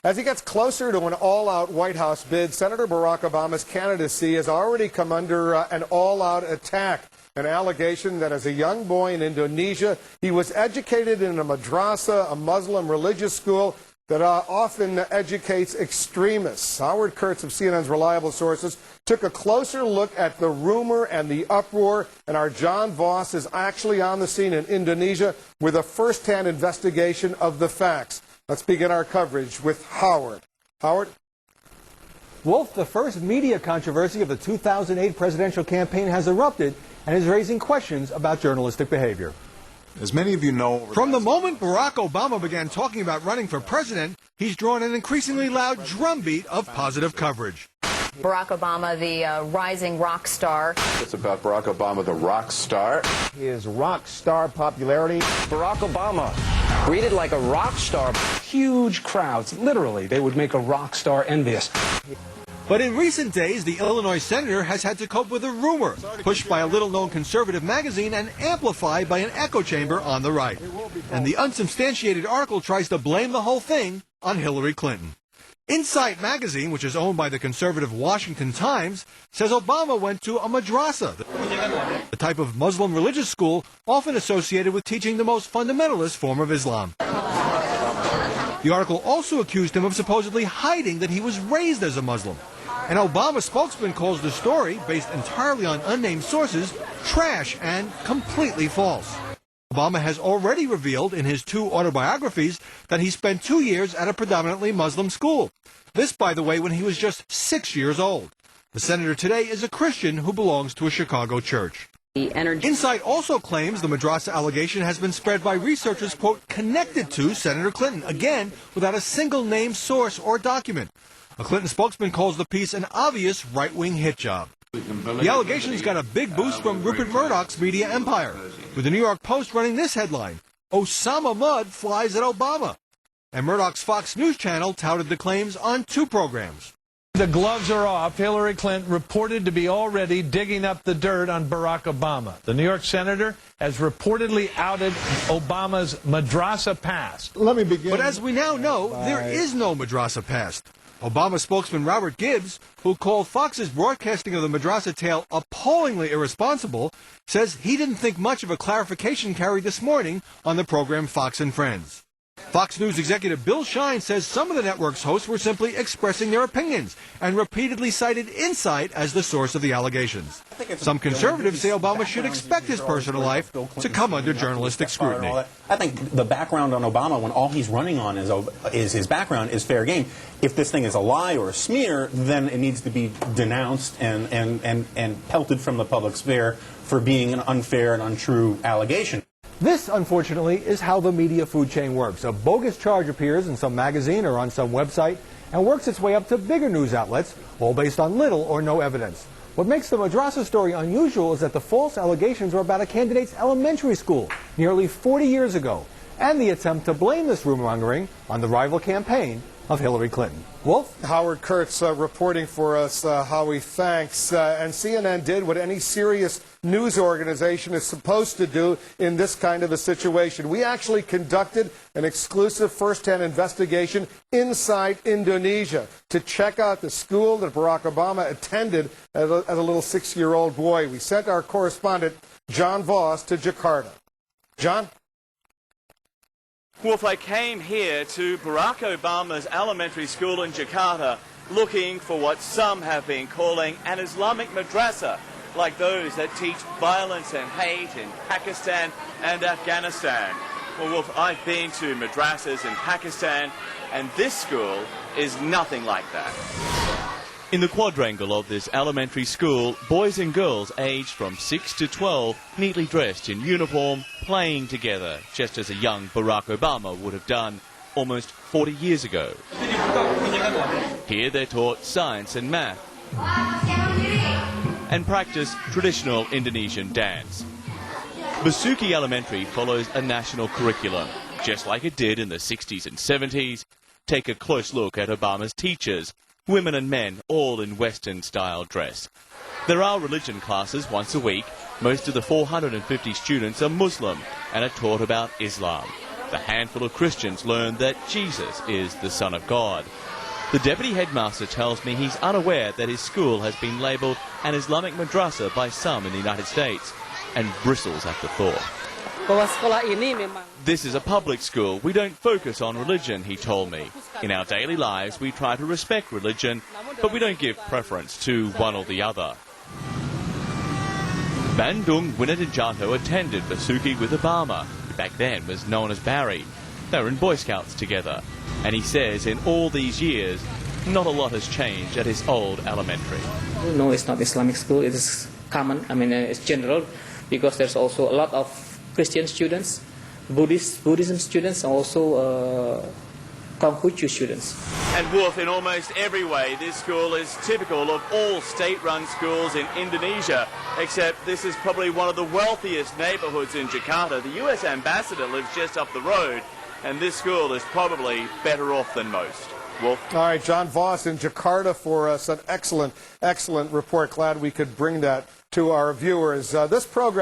As he gets closer to an all-out White House bid, Senator Barack Obama's candidacy has already come under an all-out attack. An allegation that as a young boy in Indonesia, he was educated in a madrasa, a Muslim religious school that often educates extremists. Howard Kurtz of CNN's Reliable Sources took a closer look at the rumor and the uproar, and our John Voss is actually on the scene in Indonesia with a first-hand investigation of the facts. Let's begin our coverage with Howard. Howard? Wolf, the first media controversy of the 2008 presidential campaign has erupted and is raising questions about journalistic behavior. As many of you know, from the moment Barack Obama began talking about running for president, he's drawn an increasingly loud drumbeat of positive coverage. Barack Obama, the rising rock star. It's about Barack Obama, the rock star. His rock star popularity. Barack Obama, greeted like a rock star. Huge crowds, literally, they would make a rock star envious. But in recent days, the Illinois senator has had to cope with a rumor pushed by a little-known conservative magazine and amplified by an echo chamber on the right. And the unsubstantiated article tries to blame the whole thing on Hillary Clinton. Insight magazine, which is owned by the conservative Washington Times, says Obama went to a madrasa, the type of Muslim religious school often associated with teaching the most fundamentalist form of Islam. The article also accused him of supposedly hiding that he was raised as a Muslim. An Obama spokesman calls the story, based entirely on unnamed sources, trash and completely false. Obama has already revealed in his 2 autobiographies that he spent 2 years at a predominantly Muslim school. This, by the way, when he was just 6 years old. The senator today is a Christian who belongs to a Chicago church. Insight also claims the madrasa allegation has been spread by researchers, quote, connected to Senator Clinton, again, without a single named source or document. A Clinton spokesman calls the piece an obvious right-wing hit job. The allegations got a big boost from Rupert Murdoch's media empire, with the New York Post running this headline, Osama Mudd flies at Obama. And Murdoch's Fox News channel touted the claims on 2 programs. The gloves are off. Hillary Clinton reported to be already digging up the dirt on Barack Obama. The New York senator has reportedly outed Obama's madrasa past. Let me begin. But as we now know, there is no madrasa past. Obama spokesman Robert Gibbs, who called Fox's broadcasting of the madrasa tale appallingly irresponsible, says he didn't think much of a clarification carried this morning on the program Fox and Friends. Fox News executive Bill Shine says some of the network's hosts were simply expressing their opinions and repeatedly cited Insight as the source of the allegations. Some conservatives say Obama should expect his personal life to come under journalistic scrutiny. I think the background on Obama, when all he's running on is his background, is fair game. If this thing is a lie or a smear, then it needs to be denounced and pelted from the public sphere for being an unfair and untrue allegation. This, unfortunately, is how the media food chain works. A bogus charge appears in some magazine or on some website and works its way up to bigger news outlets, all based on little or no evidence. What makes the madrasa story unusual is that the false allegations were about a candidate's elementary school nearly 40 years ago, and the attempt to blame this rumor-mongering on the rival campaign of Hillary Clinton. Wolf? Howard Kurtz reporting for us, Howie, thanks. And CNN did what any serious news organization is supposed to do in this kind of a situation. We actually conducted an exclusive first-hand investigation inside Indonesia to check out the school that Barack Obama attended as a little 6-year-old boy. We sent our correspondent, John Voss, to Jakarta. John? Wolf, I came here to Barack Obama's elementary school in Jakarta looking for what some have been calling an Islamic madrasa, like those that teach violence and hate in Pakistan and Afghanistan. Well, Wolf, I've been to madrasas in Pakistan, and this school is nothing like that. In the quadrangle of this elementary school, boys and girls aged from 6 to 12, neatly dressed in uniform, playing together, just as a young Barack Obama would have done almost 40 years ago. Here they're taught science and math, and practice traditional Indonesian dance. Basuki Elementary follows a national curriculum, just like it did in the 60s and 70s. Take a close look at Obama's teachers. Women and men, all in Western-style dress. There are religion classes once a week. Most of the 450 students are Muslim and are taught about Islam. the handful of Christians learned that Jesus is the Son of God. The deputy headmaster tells me he's unaware that his school has been labelled an Islamic madrasa by some in the United States, and bristles at the thought. This is a public school. We don't focus on religion, he told me. In our daily lives, we try to respect religion, but we don't give preference to one or the other. Bandung Winatjanto attended Basuki with Obama, who back then was known as Barry. They were in Boy Scouts together. And he says in all these years, not a lot has changed at his old elementary. No, it's not Islamic school. It is common. I mean, it's general, because there's also a lot of Christian students, Buddhism students, also Konghucu students. And Wolf, in almost every way, this school is typical of all state-run schools in Indonesia, except this is probably one of the wealthiest neighborhoods in Jakarta. The U.S. ambassador lives just up the road, and this school is probably better off than most. Wolf? All right, John Voss in Jakarta for us. An excellent report. Glad we could bring that to our viewers. This program